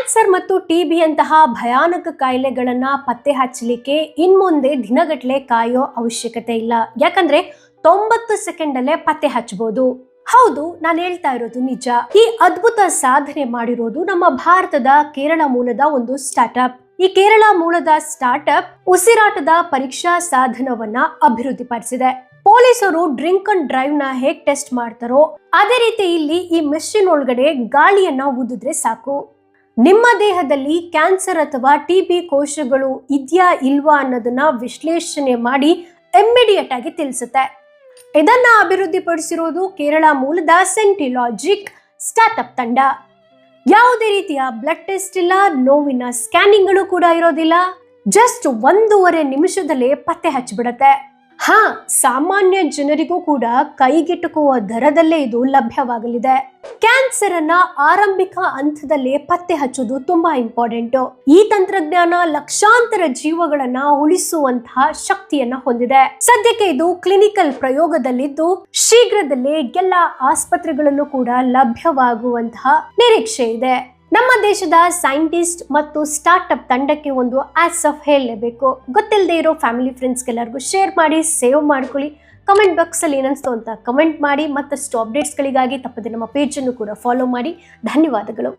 Cancer ಮತ್ತು TB ಅಂತಹ ಭಯಾನಕ ಕಾಯಿಲೆಗಳನ್ನ ಪತ್ತೆ ಹಚ್ಚಲಿಕ್ಕೆ ಇನ್ಮುಂದೆ ದಿನಗಟ್ಟಲೆ ಕಾಯೋ ಅವಶ್ಯಕತೆ ಇಲ್ಲ. ಯಾಕಂದ್ರೆ 90 ಸೆಕೆಂಡ್ ಅಲ್ಲೇ ಪತ್ತೆ ಹಚ್ಚಬಹುದು. ಹೌದು, ನಾನು ಹೇಳ್ತಾ ಇರೋದು ನಿಜ. ಈ ಅದ್ಭುತ ಸಾಧನೆ ಮಾಡಿರೋದು ನಮ್ಮ ಭಾರತದ ಕೇರಳ ಮೂಲದ ಒಂದು ಸ್ಟಾರ್ಟ್ಅಪ್. ಈ ಕೇರಳ ಮೂಲದ ಸ್ಟಾರ್ಟ್ಅಪ್ ಉಸಿರಾಟದ ಪರೀಕ್ಷಾ ಸಾಧನವನ್ನ ಅಭಿವೃದ್ಧಿಪಡಿಸಿದೆ. ಪೊಲೀಸರು ಡ್ರಿಂಕ್ ಅಂಡ್ ಡ್ರೈವ್ ನ ಹೇಗ್ ಟೆಸ್ಟ್ ಮಾಡ್ತಾರೋ ಅದೇ ರೀತಿ ಇಲ್ಲಿ ಈ ಮೆಷಿನ್ ಒಳಗಡೆ ಗಾಳಿಯನ್ನ ಊದಿದ್ರೆ ಸಾಕು, ನಿಮ್ಮ ದೇಹದಲ್ಲಿ ಕ್ಯಾನ್ಸರ್ ಅಥವಾ ಟಿಬಿ ಕೋಶಗಳು ಇದೆಯಾ ಇಲ್ವಾ ಅನ್ನೋದನ್ನ ವಿಶ್ಲೇಷಣೆ ಮಾಡಿ ಇಮ್ಮಿಡಿಯೇಟ್ ಆಗಿ ತಿಳಿಸುತ್ತೆ. ಇದನ್ನ ಅಭಿವೃದ್ಧಿಪಡಿಸಿರೋದು ಕೇರಳ ಮೂಲದ ಸೆಂಟಿಲಾಜಿಕ್ ಸ್ಟಾರ್ಟ್ಅಪ್ ತಂಡ. ಯಾವುದೇ ರೀತಿಯ ಬ್ಲಡ್ ಟೆಸ್ಟ್ ಇಲ್ಲ, ನೋವಿನ ಸ್ಕ್ಯಾನಿಂಗ್ಗಳು ಕೂಡ ಇರೋದಿಲ್ಲ. ಜಸ್ಟ್ 1.5 ನಿಮಿಷದಲ್ಲೇ ಪತ್ತೆ ಹಚ್ಚಿಬಿಡತ್ತೆ. ಸಾಮಾನ್ಯ ಜನರಿಗೂ ಕೂಡ ಕೈಗೆಟುಕುವ ದರದಲ್ಲೇ ಇದು ಲಭ್ಯವಾಗಲಿದೆ. ಕ್ಯಾನ್ಸರ್ ಅನ್ನ ಆರಂಭಿಕ ಹಂತದಲ್ಲೇ ಪತ್ತೆ ಹಚ್ಚೋದು ತುಂಬಾ ಇಂಪಾರ್ಟೆಂಟ್. ಈ ತಂತ್ರಜ್ಞಾನ ಲಕ್ಷಾಂತರ ಜೀವಗಳನ್ನ ಉಳಿಸುವಂತಹ ಶಕ್ತಿಯನ್ನ ಹೊಂದಿದೆ. ಸದ್ಯಕ್ಕೆ ಇದು ಕ್ಲಿನಿಕಲ್ ಪ್ರಯೋಗದಲ್ಲಿದ್ದು ಶೀಘ್ರದಲ್ಲೇ ಎಲ್ಲ ಆಸ್ಪತ್ರೆಗಳಲ್ಲೂ ಕೂಡ ಲಭ್ಯವಾಗುವಂತಹ ನಿರೀಕ್ಷೆ ಇದೆ. ನಮ್ಮ ದೇಶದ ಸೈಂಟಿಸ್ಟ್ ಮತ್ತು ಸ್ಟಾರ್ಟ್ಅಪ್ ತಂಡಕ್ಕೆ ಒಂದು ಆಸ್ ಆಫ್ ಹೇಳಲೇಬೇಕು. ಗೊತ್ತಿಲ್ಲದೆ ಇರೋ ಫ್ಯಾಮಿಲಿ ಫ್ರೆಂಡ್ಸ್ಗೆಲ್ಲರಿಗೂ ಶೇರ್ ಮಾಡಿ, ಸೇವ್ ಮಾಡ್ಕೊಳ್ಳಿ. ಕಮೆಂಟ್ ಬಾಕ್ಸಲ್ಲಿ ಏನನ್ನಿಸ್ತು ಅಂತ ಕಮೆಂಟ್ ಮಾಡಿ. ಮತ್ತಷ್ಟು ಅಪ್ಡೇಟ್ಸ್ಗಳಿಗಾಗಿ ತಪ್ಪದೆ ನಮ್ಮ ಪೇಜನ್ನು ಕೂಡ ಫಾಲೋ ಮಾಡಿ. ಧನ್ಯವಾದಗಳು.